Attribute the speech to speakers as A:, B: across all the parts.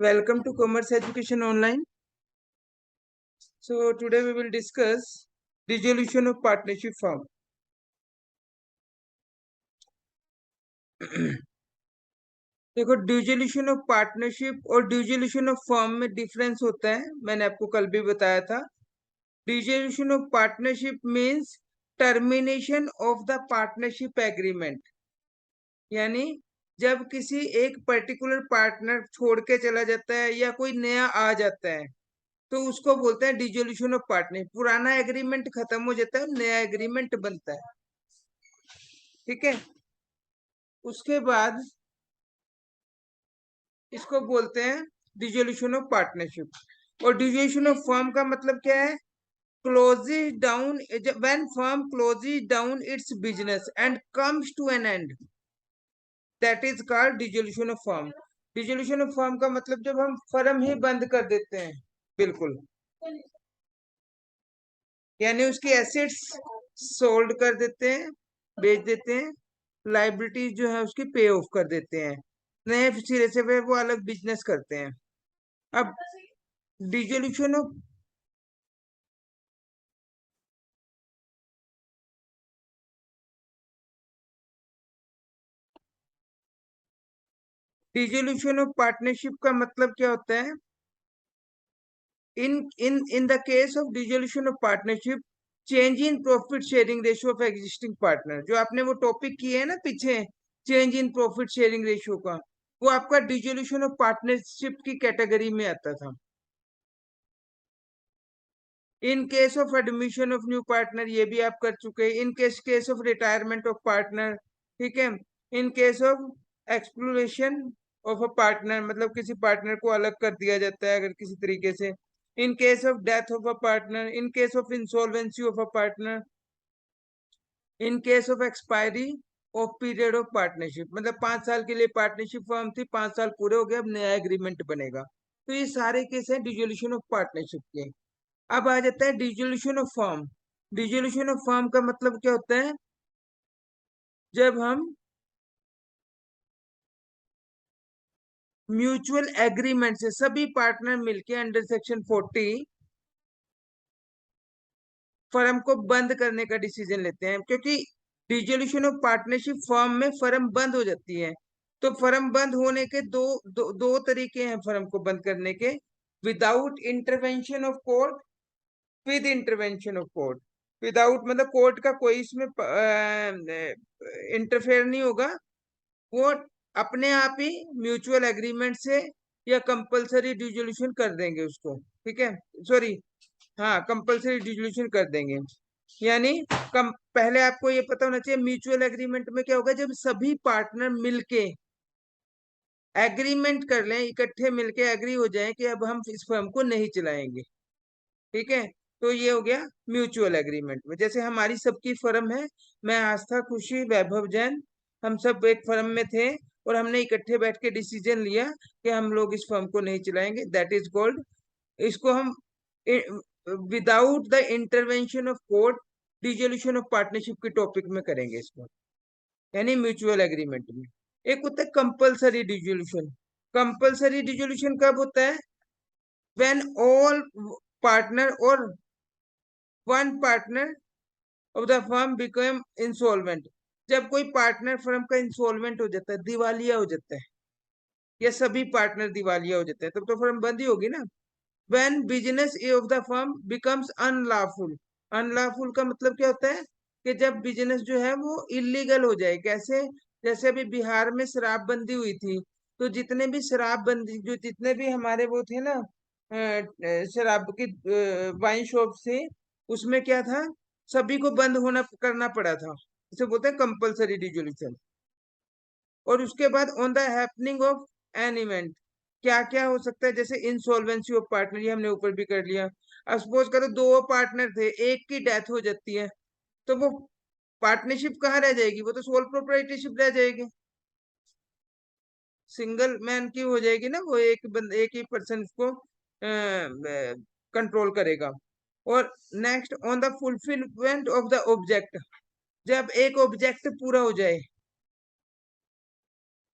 A: Welcome to Commerce Education Online. So today we will discuss dissolution of partnership firm. देखो, dissolution of partnership और dissolution of firm में difference होता है। मैंने आपको कल भी बताया था। Dissolution of partnership means termination of the partnership agreement, यानी जब किसी एक पर्टिकुलर पार्टनर छोड़ के चला जाता है या कोई नया आ जाता है तो उसको बोलते हैं डिसोल्यूशन ऑफ पार्टनरशिप। पुराना एग्रीमेंट खत्म हो जाता है, नया एग्रीमेंट बनता है। ठीक है, उसके बाद इसको बोलते हैं डिसोल्यूशन ऑफ पार्टनरशिप। और डिसोल्यूशन ऑफ फर्म का मतलब क्या है? Closes down, when firm closes down its business and comes to an end, that is called dissolution of firm. Dissolution of firm का मतलब जब हम फर्म ही बंद कर देते हैं, बिल्कुल, यानी उसकी एसेट्स सोल्ड कर देते हैं, बेच देते हैं, लाइबिलिटीज जो है उसकी पे ऑफ कर देते हैं, नए सिरे से वो अलग बिजनेस करते हैं। अब dissolution of dissolution of partnership का मतलब क्या होता है? In the case of dissolution of partnership, change in profit sharing ratio of existing partner, जो आपने वो टॉपिक किए है ना पीछे, change in profit sharing ratio का, वो आपका डिसोल्यूशन ऑफ पार्टनरशिप की कैटेगरी में आता था। In case of admission of new partner, ये भी आप कर चुके हैं। In case of retirement of partner, ठीक है। In case of exploration of a partner, मतलब किसी पार्टनर को अलग कर दिया जाता है अगर किसी तरीके से। In case of death of a partner, in case of insolvency of a partner, in case of expiry of period of partnership, मतलब 5 साल के लिए पार्टनरशिप फॉर्म थी, 5 साल पूरे हो गए, अब नया एग्रीमेंट बनेगा। तो ये सारे केस हैं डिसोल्यूशन ऑफ पार्टनरशिप के। अब आ जाता है dissolution of firm. Dissolution of firm का मतलब क्या होता है? जब हम म्यूचुअल एग्रीमेंट से सभी पार्टनर मिलके अंडर सेक्शन 40 फर्म को बंद करने का डिसीजन लेते हैं, क्योंकि डिसोल्यूशन ऑफ पार्टनरशिप फर्म में फर्म बंद हो जाती है। तो फर्म बंद होने के दो तरीके हैं फर्म को बंद करने के: without intervention of court, with intervention of court. Without मतलब कोर्ट का कोई इसमें इंटरफेयर नहीं होगा, वो अपने आप ही म्यूचुअल एग्रीमेंट से या कंपलसरी डिसोल्यूशन कर देंगे उसको। ठीक है, सॉरी, हाँ, कंपलसरी डिसोल्यूशन कर देंगे। यानी पहले आपको ये पता होना चाहिए म्यूचुअल एग्रीमेंट में क्या होगा। जब सभी पार्टनर मिलके एग्रीमेंट कर लें, इकट्ठे मिलके एग्री हो जाएं कि अब हम इस फर्म को नहीं चलाएंगे, ठीक है, तो ये हो गया म्यूचुअल एग्रीमेंट में। जैसे हमारी सबकी फर्म है, मैं आस्था, खुशी, वैभव जैन, हम सब एक फर्म में थे और हमने इकट्ठे बैठ के डिसीजन लिया कि हम लोग इस फर्म को नहीं चलाएंगे, दैट इज कॉल्ड, इसको हम without the intervention of court dissolution of partnership के टॉपिक में करेंगे इसको, यानी म्यूचुअल एग्रीमेंट में। एक होता है कंपलसरी डिसोल्यूशन। कंपलसरी डिसोल्यूशन कब होता है? व्हेन ऑल पार्टनर और one partner of the firm become insolvent, जब कोई पार्टनर फर्म का इंसॉल्वेंट हो जाता है, दिवालिया हो जाता है, या सभी पार्टनर दिवालिया हो जाते हैं, तब तो फर्म बंद ही होगी ना। When business of the firm becomes unlawful. Unlawful का मतलब क्या होता है? कि जब बिजनेस जो है वो इलीगल हो जाए। कैसे? जैसे अभी बिहार में शराबबंदी हुई थी, तो जितने भी शराबबंदी, जो जितने भी हमारे वो थे ना, शराब की वाइन शॉप से, उसमें क्या था, सभी को बंद होना करना पड़ा था। इसे बोलते हैं कंपलसरी डिसोल्यूशन। और उसके बाद on the happening of an event, क्या क्या हो सकता है? जैसे इंसॉल्वेंसी ऑफ पार्टनर, ये हमने ऊपर भी कर लिया। अब सपोज करो दो पार्टनर थे, एक की डेथ हो जाती है, तो वो पार्टनरशिप कहाँ रह जाएगी? वो तो सोल प्रोप्राइटरशिप रह जाएगी, सिंगल मैन की हो जाएगी ना, वो एक ही पर्सन को कंट्रोल करेगा। और next, on the fulfilment of the object, जब एक ऑब्जेक्ट पूरा हो जाए,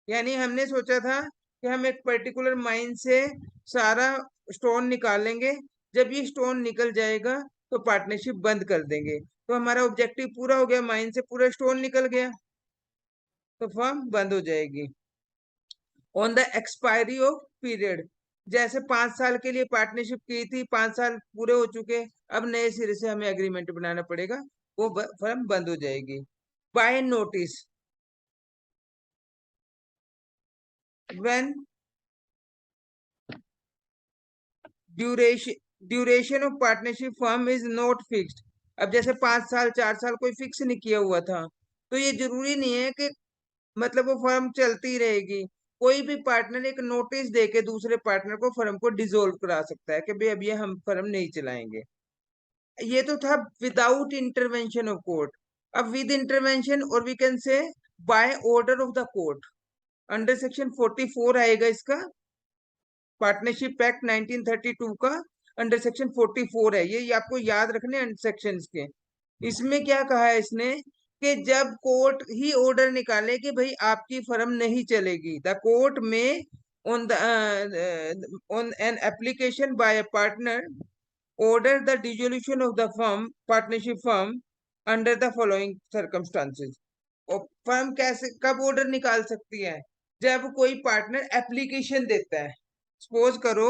A: यानी हमने सोचा था कि हम एक पर्टिकुलर माइन से सारा स्टोन निकालेंगे, जब ये स्टोन निकल जाएगा तो पार्टनरशिप बंद कर देंगे। तो हमारा ऑब्जेक्टिव पूरा हो गया, माइन से पूरा स्टोन निकल गया तो फर्म बंद हो जाएगी। On the expiry of period, जैसे 5 साल के लिए पार्टनरशिप की थी, 5 साल पूरे हो चुके, अब नए सिरे से हमें एग्रीमेंट बनाना पड़ेगा, वो फर्म बंद हो जाएगी। By notice, when duration duration of partnership firm is not fixed. अब जैसे 5 साल 4 साल कोई फिक्स नहीं किया हुआ था, तो ये जरूरी नहीं है कि मतलब वो फर्म चलती रहेगी। कोई भी पार्टनर एक नोटिस देके दूसरे पार्टनर को फर्म को डिसॉल्व करा सकता है कि भाई अब ये हम फर्म नहीं चलाएंगे। ये तो था विदाउट इंटरवेंशन ऑफ कोर्ट। अब विद इंटरवेंशन, और we can say by order of the court, under section 44 आएगा इसका, पार्टनरशिप एक्ट 1932 का अंडर सेक्शन 44 है ये आपको याद रखने सेक्शंस के। इसमें क्या कहा है इसने कि जब कोर्ट ही ऑर्डर निकाले कि भाई आपकी फर्म नहीं चलेगी, द कोर्ट में on the on an application by a partner order the dissolution of the firm, partnership firm, under the following circumstances. और फर्म कैसे कब ऑर्डर निकाल सकती है? जब कोई पार्टनर एप्लीकेशन देता है। सपोज करो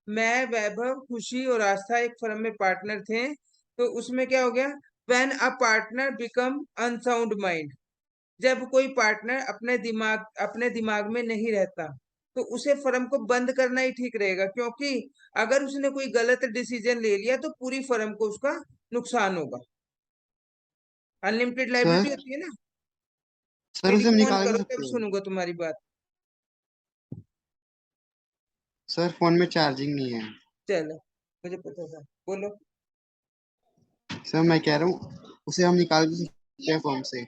A: मैं, वैभव, खुशी और आस्था एक फर्म में पार्टनर थे, तो उसमें क्या हो गया, when a partner become unsound mind, जब कोई पार्टनर अपने दिमाग में नहीं रहता, तो उसे फर्म को बंद करना ही ठीक रहेगा, क्योंकि अगर उसने कोई गलत डिसीजन ले लिया तो पूरी फर्म को उसका नुकसान होगा। अनलिमिटेड लाइबिलिटी
B: सर
A: होती है ना।
B: सर उसे हम
A: टेलीफोन
B: निकाल भी
A: करो तब
B: सकते हैं।
A: सुनूंगा तुम्हारी बात।
B: सर फोन में चार्जिंग नहीं है।
A: चलो, मुझे पता था, बोलो।
B: सर मैं कह रहा हूँ उसे हम निकाल भी सकते हैं फॉर्म से।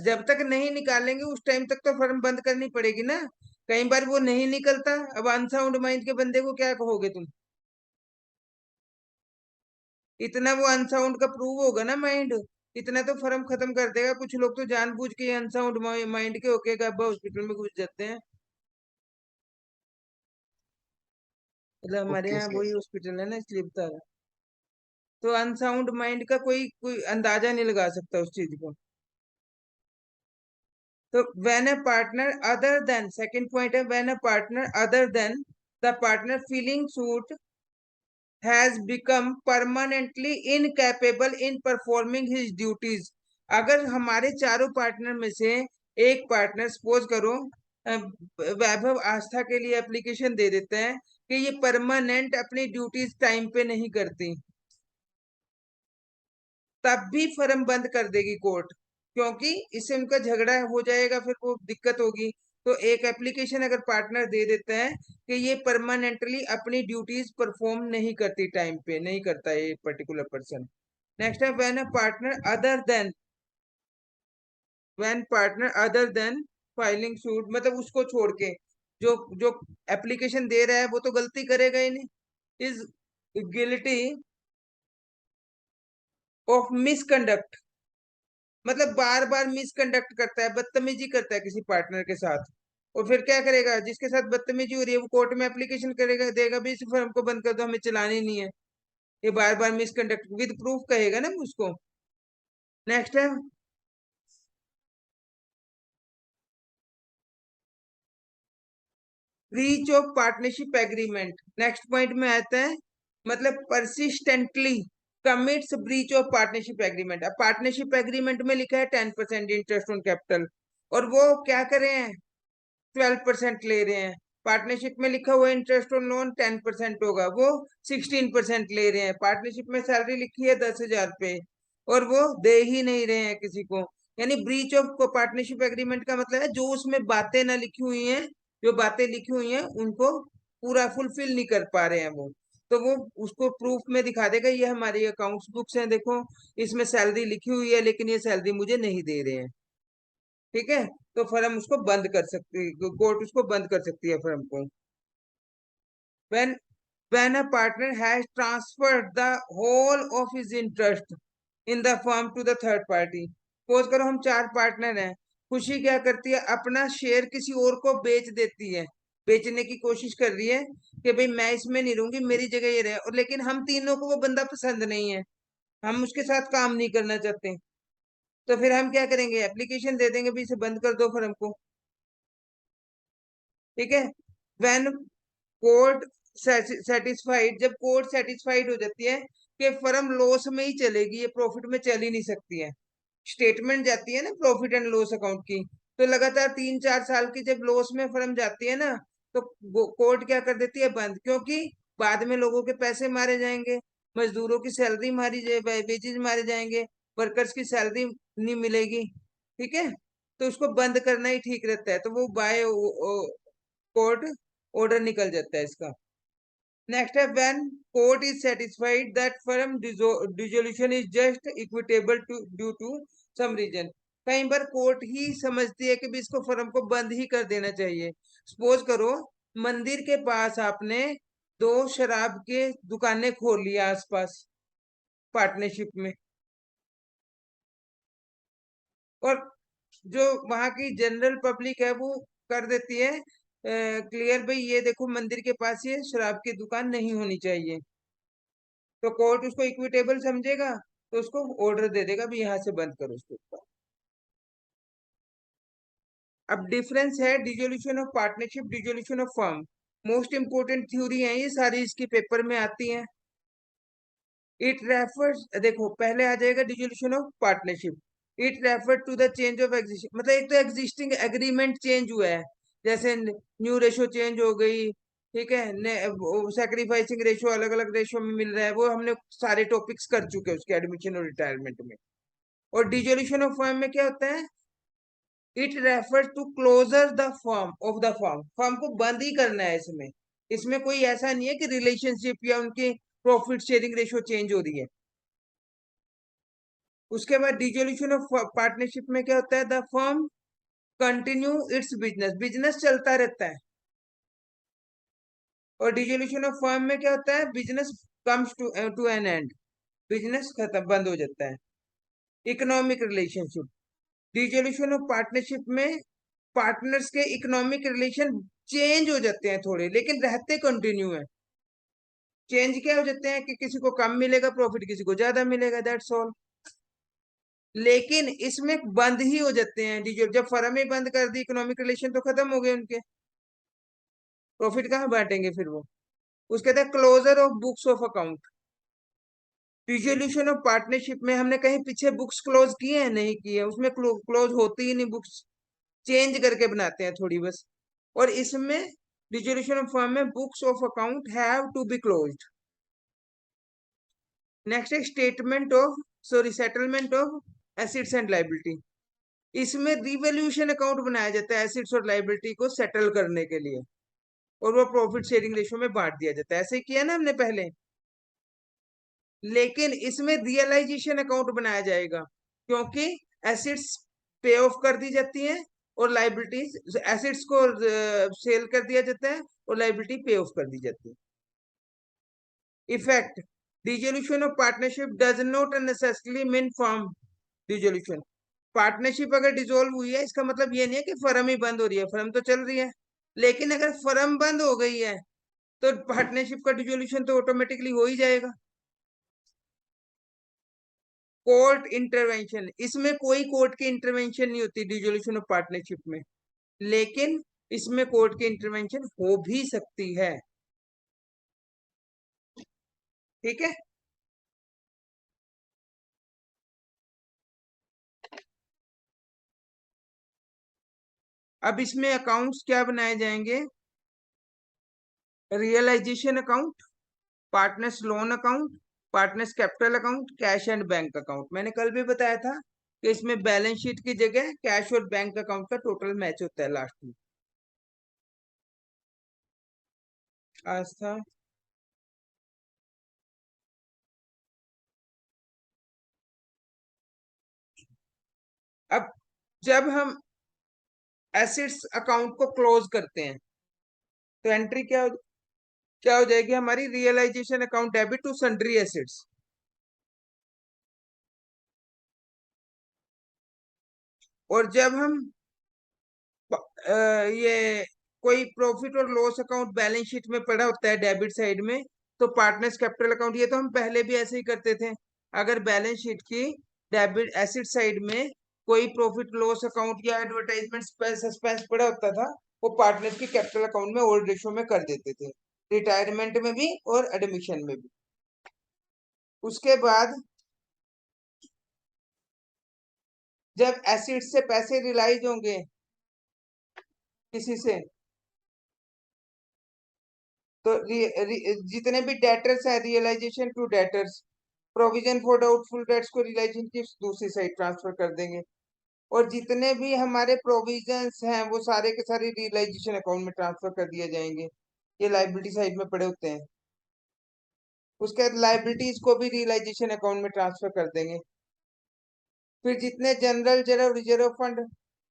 A: जब तक नहीं निकालेंगे उस टाइम तक तो फर्म बंद करनी पड़ेगी ना। कई बार वो नहीं निकलता, अब अनसाउंड माइंड के बंदे को क्या कहोगे तुम? इतना वो अनसाउंड का प्रूव होगा ना माइंड, इतना तो फर्म खत्म कर देगा। कुछ लोग तो जानबूझ के अनसाउंड माइंड के होके हॉस्पिटल में घुस जाते हैं। मतलब हमारे
B: ओके
A: यहाँ
B: सर।
A: वही हॉस्पिटल है ना, इसलिए बता रहा। तो अनसाउंड माइंड का कोई कोई अंदाजा नहीं लगा सकता उस चीज को। तो when a partner other than, second point है, when a partner other than the partner feeling suit has become permanently incapable in performing his duties। अगर हमारे चारों पार्टनर में से एक पार्टनर, सपोज करो वैभव आस्था के लिए एप्लीकेशन दे देते हैं कि ये परमानेंट अपनी ड्यूटीज टाइम पे नहीं करती, तब भी फर्म बंद कर देगी कोर्ट, क्योंकि इससे उनका झगड़ा हो जाएगा, फिर वो दिक्कत होगी। तो एक एप्लीकेशन अगर पार्टनर दे देता है कि ये परमानेंटली अपनी ड्यूटीज परफॉर्म नहीं करती, टाइम पे नहीं करता ये पर्टिकुलर पर्सन। नेक्स्ट है when a partner other then, when partner other then filing suit, मतलब उसको छोड़ के जो जो एप्लीकेशन दे रहा है वो तो गलती करेगा ही नहीं, इज गिल्टी ऑफ मिसकंडक्ट, मतलब बार बार मिसकंडक्ट करता है, बदतमीजी करता है किसी पार्टनर के साथ, और फिर क्या करेगा, जिसके साथ बदतमीजी हो रही है वो कोर्ट में एप्लीकेशन करेगा, देगा भी इस फर्म को बंद कर दो, हमें चलानी नहीं है, ये बार बार मिसकंडक्ट विद प्रूफ कहेगा ना उसको। नेक्स्ट है breach of partnership agreement. Next point में आता है, मतलब persistently commits breach of partnership agreement. अब पार्टनरशिप एग्रीमेंट में लिखा है 10% इंटरेस्ट ऑन कैपिटल, और वो क्या करे हैं, 12% ले रहे हैं। पार्टनरशिप में लिखा हुआ इंटरेस्ट ऑन लोन 10% होगा, वो 16% ले रहे हैं। पार्टनरशिप में सैलरी लिखी है 10,000 पे, और वो दे ही नहीं रहे हैं किसी को। यानी ब्रीच ऑफ पार्टनरशिप एग्रीमेंट का मतलब है जो उसमें बातें ना लिखी हुई हैं, जो बातें लिखी हुई हैं उनको पूरा फुलफिल नहीं कर पा रहे हैं वो, तो वो उसको प्रूफ में दिखा देगा, ये हमारी अकाउंट्स बुक्स हैं, देखो इसमें सैलरी लिखी हुई है लेकिन ये सैलरी मुझे नहीं दे रहे हैं। ठीक है, तो फर्म उसको बंद कर सकती है, कोर्ट उसको बंद कर सकती है फर्म को। when when a partner has transferred the whole of his interest in the firm to the third party। Suppose करो हम 4 पार्टनर हैं, खुशी क्या करती है, अपना शेयर किसी और को बेच देती है, बेचने की कोशिश कर रही है कि भाई मैं इसमें नहीं रहूंगी, मेरी जगह ये रहे। और लेकिन हम तीनों को वो बंदा पसंद नहीं है, हम उसके साथ काम नहीं करना चाहते, तो फिर हम क्या करेंगे, एप्लीकेशन दे देंगे भी इसे बंद कर दो फर्म को। ठीक है। व्हेन कोर्ट सेटिस्फाइड, जब कोर्ट सेटिस्फाइड हो जाती है कि फर्म लॉस में ही चलेगी, ये प्रॉफिट में चल ही नहीं सकती है, स्टेटमेंट जाती है ना प्रॉफिट एंड लॉस अकाउंट की, तो लगातार 3-4 साल की जब लॉस में फर्म जाती है ना, तो कोर्ट क्या कर देती है, बंद। क्योंकि बाद में लोगों के पैसे मारे जाएंगे, मजदूरों की सैलरी मारी जाए, वेजेज मारे जाएंगे, वर्कर्स की सैलरी नहीं मिलेगी। ठीक है। तो उसको बंद करना ही ठीक रहता है, तो वो बाय कोर्ट ऑर्डर निकल जाता है इसका। नेक्स्ट है, when court is satisfied that firm dissolution is just equitable to due to some reason. कई बार कोर्ट ही समझती है कि भी इसको फर्म को बंद ही कर देना चाहिए। सपोज करो मंदिर के पास आपने दो शराब के दुकानें खोल लिया आसपास पार्टनरशिप में, और जो वहां की जनरल पब्लिक है वो कर देती है क्लियर, भाई ये देखो मंदिर के पास ये शराब की दुकान नहीं होनी चाहिए, तो कोर्ट उसको इक्विटेबल समझेगा, तो उसको ऑर्डर दे देगा भी यहाँ से बंद करो उसको। अब डिफरेंस है dissolution of partnership, dissolution of firm. Most important theory है ये सारी, इसके पेपर में आती हैं। इट रेफर्स, देखो पहले आ जाएगा dissolution of partnership. It refer to the change of existing, मतलब एक तो एग्जिस्टिंग एग्रीमेंट चेंज हुआ है, जैसे न्यू रेशो चेंज हो गई, ठीक है, सैक्रिफाइसिंग रेशो अलग अलग रेशो में मिल रहा है, वो हमने सारे टॉपिक्स कर चुके हैं उसके एडमिशन और रिटायरमेंट में। और डिसोल्यूशन ऑफ फर्म में क्या होता है, it refer to closure the firm of the firm, firm को बंद ही करना है इसमें। इसमें कोई ऐसा नहीं है कि रिलेशनशिप या उनकी प्रॉफिट शेयरिंग रेशो चेंज हो रही है। उसके बाद डिसोल्यूशन ऑफ पार्टनरशिप में क्या होता है, the firm continue its business, business चलता रहता है। और डिसोल्यूशन ऑफ फर्म में क्या होता है, business comes to an end, business खत्म, बंद हो जाता है। Economic relationship, dissolution of partnership में पार्टनर्स के इकोनॉमिक रिलेशन चेंज हो जाते हैं थोड़े, लेकिन रहते कंटिन्यू है। चेंज क्या हो जाते हैं कि किसी को कम मिलेगा प्रॉफिट, किसी को ज्यादा मिलेगा, दैट्स ऑल। लेकिन इसमें बंद ही हो जाते हैं, जब फर्म ही बंद कर दी, इकोनॉमिक रिलेशन तो खत्म हो गए उनके, प्रॉफिट कहाँ बांटेंगे फिर वो। उसके बाद closure of books of account, dissolution of partnership में हमने कहीं पीछे बुक्स क्लोज किए हैं, नहीं किए, उसमें क्लोज होती ही नहीं बुक्स, चेंज करके बनाते हैं थोड़ी बस। और इसमें डिसोल्यूशन ऑफ फर्म में books of account have to be closed. Next है statement of, sorry, settlement of assets and liability. इसमें रिवोल्यूशन अकाउंट बनाया जाता है एसेट्स और लायबिलिटी को सेटल करने के लिए, और वो प्रॉफिट शेयरिंग रेशो में बांट दिया जाता है, ऐसे किया ना हमने पहले। लेकिन इसमें रियलाइजेशन अकाउंट बनाया जाएगा, क्योंकि एसेट्स पे ऑफ कर दी जाती है और लाइबिलिटीज, एसेट्स को सेल कर दिया जाता है और लाइबिलिटी पे ऑफ कर दी जाती है। Effect, dissolution of partnership does not necessarily mean firm dissolution. Partnership अगर डिसॉल्व हुई है, इसका मतलब ये नहीं है कि फर्म ही बंद हो रही है, फर्म तो चल रही है। लेकिन अगर फर्म बंद हो गई है तो पार्टनरशिप का डिसोल्यूशन तो ऑटोमेटिकली हो ही जाएगा। कोर्ट इंटरवेंशन, इसमें कोई कोर्ट की इंटरवेंशन नहीं होती डिसोल्यूशन ऑफ पार्टनरशिप में, लेकिन इसमें कोर्ट की इंटरवेंशन हो भी सकती है। ठीक है। अब इसमें अकाउंट्स क्या बनाए जाएंगे, realisation account, partners loan account, partners capital account, cash and bank account. मैंने कल भी बताया था कि इसमें बैलेंस शीट की जगह कैश और बैंक अकाउंट का टोटल मैच होता है लास्ट में। आस्था, अब जब हम एसेट्स अकाउंट को क्लोज करते हैं, तो एंट्री क्या हो जाएगी हमारी, realisation account debit to sundry assets. और जब हम ये कोई प्रॉफिट और लॉस अकाउंट बैलेंस शीट में पड़ा होता है डेबिट साइड में, तो पार्टनर्स कैपिटल अकाउंट, ये तो हम पहले भी ऐसे ही करते थे। अगर बैलेंस शीट की डेबिट एसिड साइड में कोई प्रॉफिट लॉस अकाउंट या एडवर्टाइजमेंट सस्पेंस पड़ा होता था, वो पार्टनर की कैपिटल अकाउंट में ओल्ड रेशो में कर देते थे, रिटायरमेंट में भी और एडमिशन में भी। उसके बाद जब एसिड से पैसे रिलाइज होंगे किसी से, तो जितने भी डेटर्स है, realisation to debtors, provision for doubtful debts को रियलाइजेशन की दूसरी साइड ट्रांसफर कर देंगे। और जितने भी हमारे प्रोविजंस हैं वो सारे के सारे रियलाइजेशन अकाउंट में ट्रांसफर कर दिए जाएंगे, ये लाइबिलिटी साइड में पड़े होते हैं। उसके बाद लाइबिलिटीज को भी रियलाइजेशन अकाउंट में ट्रांसफर कर देंगे। फिर जितने general reserve, reserve fund,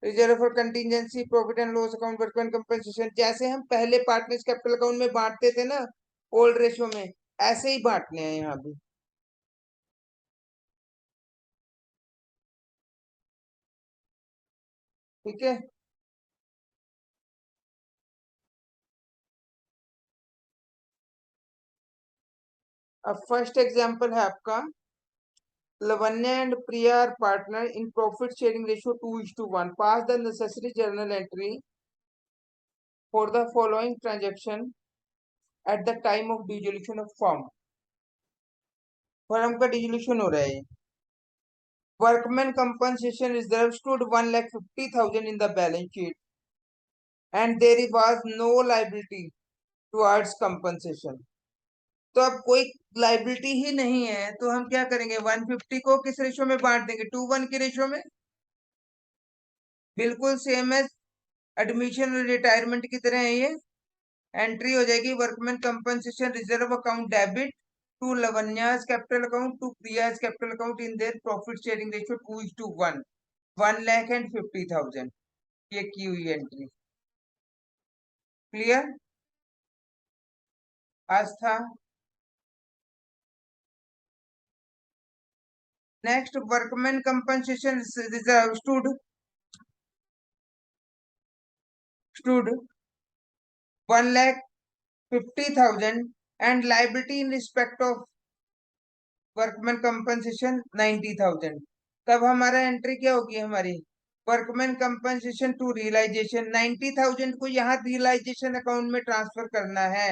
A: reserve for contingency, profit and loss account, workman compensation, जैसे हम पहले पार्टनर्स कैपिटल अकाउंट में बांटते थे ना ओल्ड रेशो में, ऐसे ही बांटने हैं यहाँ भी। ठीक है। अब फर्स्ट एग्जांपल है आपका, Lavanya and Priya are partner in profit sharing ratio 2:1. Pass the necessary journal entry for the following transaction at the time of dissolution of firm. Firm का डिसोल्यूशन हो रहा है। Workman compensation reserve stood 1,50,000 in the balance sheet and there was no liability towards compensation. तो अब कोई liability ही नहीं है, तो हम क्या करेंगे, 150 को किस रेशो में बांट देंगे, 2:1 की रेशो में। बिल्कुल सेम है, एडमिशन और रिटायरमेंट की तरह है ये। एंट्री हो जाएगी workman compensation reserve account debit to Lavanya's capital account to Priya's capital account in their profit sharing ratio 2:1, 1,50,000, ये की हुई एंट्री। Clear? Aastha. Next, workman compensation reserve stood 1,50,000 and liability in respect of workman compensation 90,000। तब हमारा एंट्री क्या होगी हमारी, वर्कमैन कंपनसेशन टू रियलाइजेशन 90,000 को यहाँ रियलाइजेशन अकाउंट में ट्रांसफर करना है।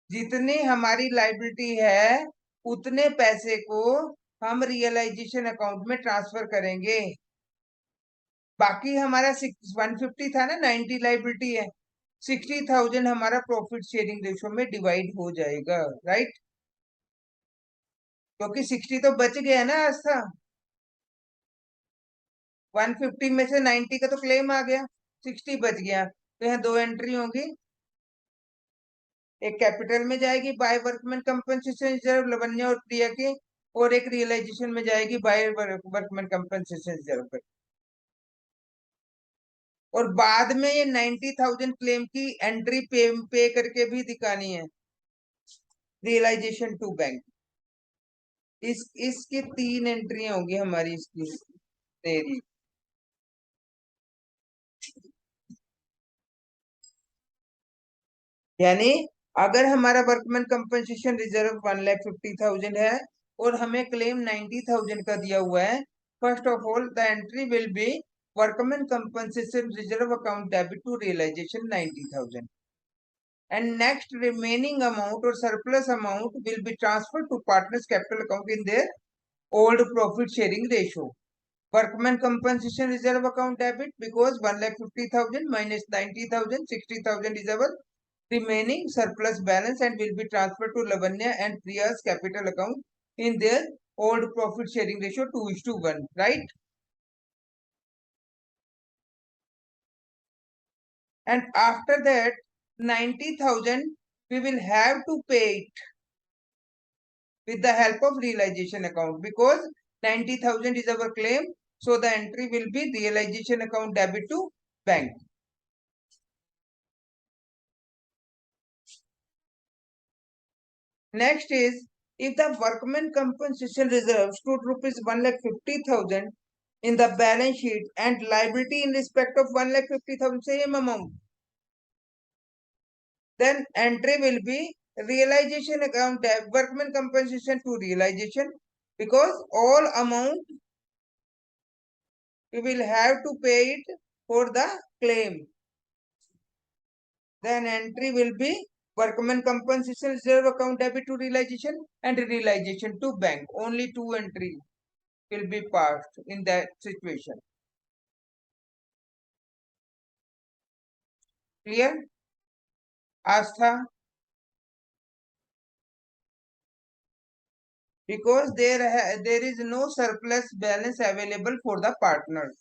A: जितनी हमारी लाइबिलिटी है उतने पैसे को हम रियलाइजेशन अकाउंट में ट्रांसफर करेंगे। बाकी हमारा 150 था ना, 90 लाइबिलिटी है, 60,000 हमारा प्रॉफिट शेयरिंग रेशो में डिवाइड हो जाएगा, राइट? क्योंकि 60 तो बच गया ना आस्था, 150 में से 90 का तो क्लेम आ गया, 60 बच गया, तो यहाँ दो एंट्री होंगी, एक कैपिटल में जाएगी by workman compensation reserve Lavanya और प्रिया के, और एक रियलाइजेशन में जाएगी बाय वर्कमैन कंपनसेशन रिजर्व। और बाद में ये 90,000 क्लेम की एंट्री पे करके भी दिखानी है, रियलाइजेशन टू बैंक। इसकी तीन एंट्रियां होगी हमारी इसकी तेरी। यानी अगर हमारा वर्कमैन कंपनसेशन रिजर्व 1,50,000 है और हमें क्लेम 90,000 का दिया हुआ है, first of all the entry will be workman compensation reserve account debit to realisation 90,000 and next remaining amount or surplus amount will be transferred to partners capital account in their old profit sharing ratio. Workman compensation reserve account debit because 1,50,000 minus 90,000, 60,000 is our remaining surplus balance and will be transferred to Lavanya and Priya's capital account in their old profit sharing ratio 2:1, right? And after that 90,000 we will have to pay it with the help of realization account because 90,000 is our claim, so the entry will be realization account debit to bank. Next is if the workman compensation reserve stood rupees 1,50,000 in the balance sheet and liability in respect of 1,50,000 same amount, then entry will be realization account workman compensation to realization, because all amount we will have to pay it for the claim. Then entry will be workman compensation reserve account debit to realization and realization to bank. Only two entries will be passed in that situation. Clear? Astha? Because there is no surplus balance available for the partners.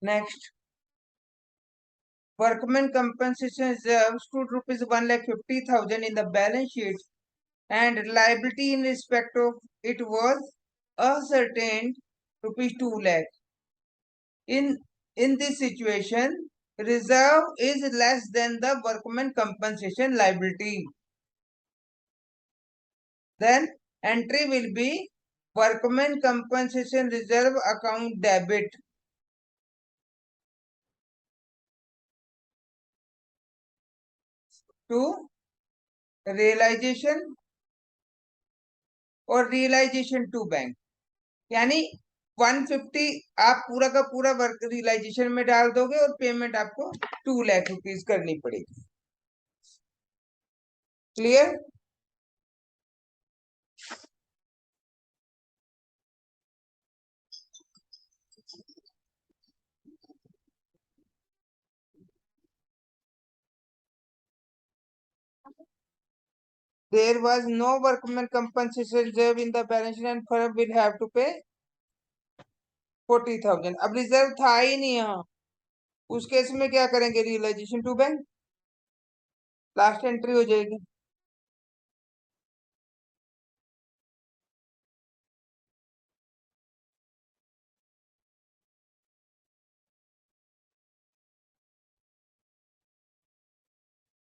A: Next, workman compensation reserve stood rupees 1,50,000 in the balance sheet and liability in respect of it was ascertained rupees 2 lakh. In this situation, reserve is less than the workman compensation liability. Then entry will be workman compensation reserve account debit to realization और realisation to bank, यानी 150 आप पूरा का पूरा work realisation में डाल दोगे और पेमेंट आपको 2 लाख रुपीज करनी पड़ेगी. Clear? There was no workman compensation reserve in the balance sheet and firm will have to pay 40,000. अब रिजर्व था ही नहीं यहाँ, उस केस में क्या करेंगे? Realisation to bank last entry हो जाएगी.